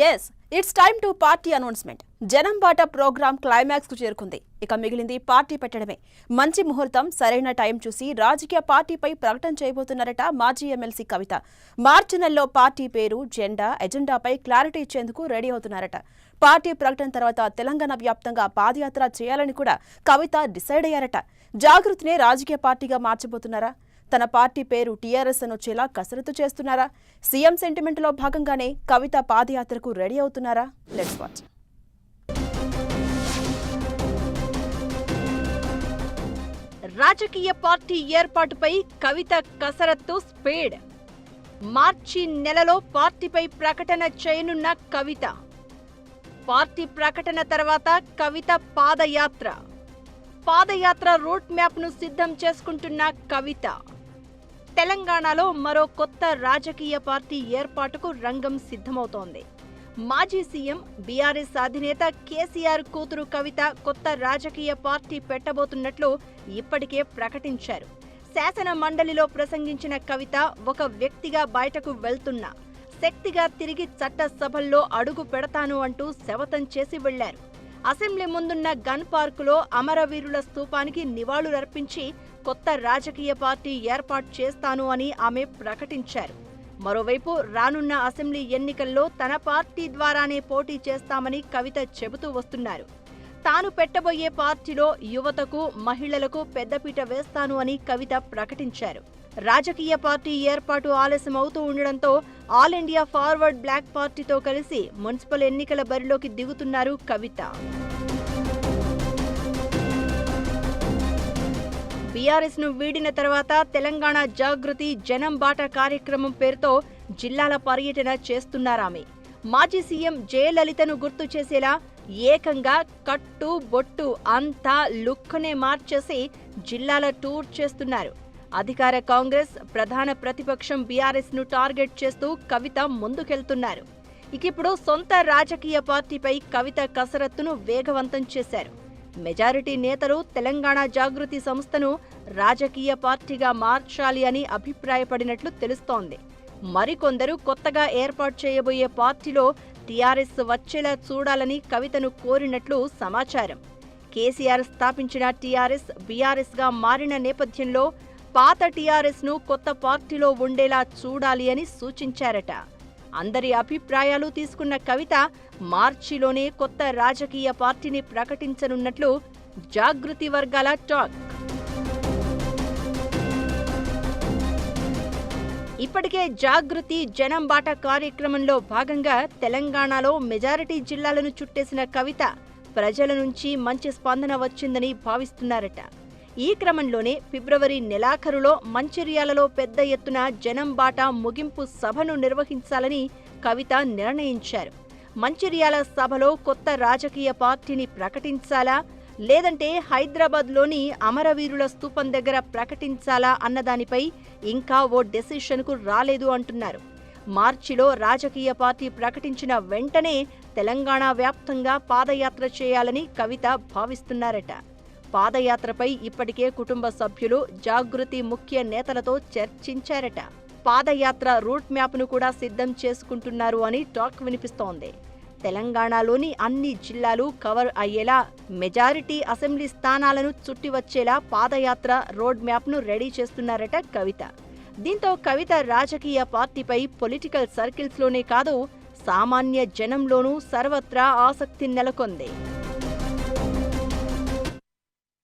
Yes it's time to party announcement. జనం బాట programme climax కు చేరుకుంది. ఇక మిగిలింది పార్టీ పెట్టడమే. మంచి ముహూర్తం, సరైన టైం చూసి రాజకీయ పార్టీపై ప్రకటన చేయబోతున్నారట మాజీ ఎమ్మెల్సీ కవిత. మార్చి నెలలో పార్టీ పేరు, జెండా, ఎజెండాపై క్లారిటీ ఇచ్చేందుకు రెడీ అవుతున్నారట. పార్టీ ప్రకటన తర్వాత తెలంగాణ వ్యాప్తంగా పాదయాత్ర చేయాలని కూడా కవిత డిసైడ్ అయ్యారట. జాగృతినే రాజకీయ పార్టీగా మార్చబోతున్నారా? తన పార్టీ పేరు టీఆర్ఎస్ అని వచ్చేలా కసరత్తు చేస్తున్నారా? సీఎం సెంటిమెంట్ లో భాగంగానే కవిత పాదయాత్రకు రెడీ అవుతున్నారా? Let's watch. రాజకీయ పార్టీ ఏర్పాటుపై కవిత కసరత్తు స్పీడ్. మార్చి నెలలో పార్టీపై ప్రకటన చేయనున్న కవిత. పార్టీ ప్రకటన తర్వాత కవిత పాదయాత్ర రూట్ మ్యాప్ ను సిద్ధం చేసుకుంటున్న కవిత. తెలంగాణలో మరో కొత్త రాజకీయ పార్టీ ఏర్పాటుకు రంగం సిద్ధమవుతోంది. మాజీ సీఎం బీఆర్ఎస్ అధినేత కేసీఆర్ కూతురు కవిత కొత్త రాజకీయ పార్టీ పెట్టబోతున్నట్లు ఇప్పటికే ప్రకటించారు. శాసన మండలిలో ప్రసంగించిన కవిత ఒక వ్యక్తిగా బయటకు వెళ్తున్నా, శక్తిగా తిరిగి చట్టసభల్లో అడుగు పెడతాను అంటూ శపథం చేసి వెళ్లారు. అసెంబ్లీ ముందున్న గన్ పార్కులో అమరవీరుల స్తూపానికి నివాళులర్పించి కొత్త రాజకీయ పార్టీ ఏర్పాటు చేస్తాను అని ఆమె ప్రకటించారు. మరోవైపు రానున్న అసెంబ్లీ ఎన్నికల్లో తన పార్టీ ద్వారానే పోటీ చేస్తామని కవిత చెబుతూ వస్తున్నారు. తాను పెట్టబోయే పార్టీలో యువతకు, మహిళలకు పెద్దపీట వేస్తాను అని కవిత ప్రకటించారు. రాజకీయ పార్టీ ఏర్పాటు ఆలస్యం అవుతూ ఉండడంతో ఆల్ ఇండియా ఫార్వర్డ్ బ్లాక్ పార్టీతో కలిసి మున్సిపల్ ఎన్నికల బరిలోకి దిగుతున్నారు కవిత. బీఆర్ఎస్ ను వీడిన తర్వాత తెలంగాణ జాగృతి జనం బాట కార్యక్రమం పేరుతో జిల్లాల పర్యటన చేస్తున్నారామె. మాజీ సీఎం జయలలితను గుర్తు చేసేలా ఏకంగా కట్టు బొట్టు అంతా లుక్నే మార్చేసి జిల్లాల టూర్ చేస్తున్నారు. అధికార కాంగ్రెస్, ప్రధాన ప్రతిపక్షం బీఆర్ఎస్ ను టార్గెట్ చేస్తూ కవిత ముందుకెళ్తున్నారు. ఇకిప్పుడు సొంత రాజకీయ పార్టీపై కవిత కసరత్తును వేగవంతం చేశారు. మెజారిటీ నేతలు తెలంగాణ జాగృతి సంస్థను రాజకీయ పార్టీగా మార్చాలి అని అభిప్రాయపడినట్లు తెలుస్తోంది. మరికొందరు కొత్తగా ఏర్పాటు చేయబోయే పార్టీలో టీఆర్ఎస్ వచ్చేలా చూడాలని కవితను కోరినట్లు సమాచారం. కేసీఆర్ స్థాపించిన టీఆర్ఎస్ బీఆర్ఎస్ గా మారిన నేపథ్యంలో పాత టీఆర్ఎస్ ను కొత్త పార్టీలో ఉండేలా చూడాలి అని సూచించారట. అందరి అభిప్రాయాలు తీసుకున్న కవిత మార్చిలోనే కొత్త రాజకీయ పార్టీని ప్రకటించనున్నట్లు జాగృతి వర్గాల టాక్. ఇప్పటికే జాగృతి జనం బాట కార్యక్రమంలో భాగంగా తెలంగాణలో మెజారిటీ జిల్లాలను చుట్టేసిన కవిత ప్రజల నుంచి మంచి స్పందన వచ్చిందని భావిస్తున్నారట. ఈ క్రమంలోనే ఫిబ్రవరి నెలాఖరులో మంచిర్యాలలో పెద్ద ఎత్తున జనం బాట ముగింపు సభను నిర్వహించాలని కవిత నిర్ణయించారు. మంచిర్యాల సభలో కొత్త రాజకీయ పార్టీని ప్రకటించాలా, లేదంటే హైదరాబాద్లోని అమరవీరుల స్తూపం దగ్గర ప్రకటించాలా అన్నదానిపై ఇంకా ఓ డెసిషన్కు రాలేదు అంటున్నారు. మార్చిలో రాజకీయ పార్టీ ప్రకటించిన వెంటనే తెలంగాణ వ్యాప్తంగా పాదయాత్ర చేయాలని కవిత భావిస్తున్నారట. పాదయాత్రపై ఇప్పటికే కుటుంబ సభ్యులు జాగృతి ముఖ్య నేతలతో చర్చించారట. పాదయాత్ర రూట్ మ్యాప్ను కూడా సిద్ధం చేసుకుంటున్నారు అని టాక్ వినిపిస్తోంది. తెలంగాణలోని అన్ని జిల్లాలు కవర్ అయ్యేలా, మెజారిటీ అసెంబ్లీ స్థానాలను చుట్టి వచ్చేలా పాదయాత్ర రోడ్ మ్యాప్ను రెడీ చేస్తున్నారట కవిత. దీంతో కవిత రాజకీయ పార్టీపై పొలిటికల్ సర్కిల్స్లోనే కాదు, సామాన్య జనంలోనూ సర్వత్రా ఆసక్తి నెలకొంది.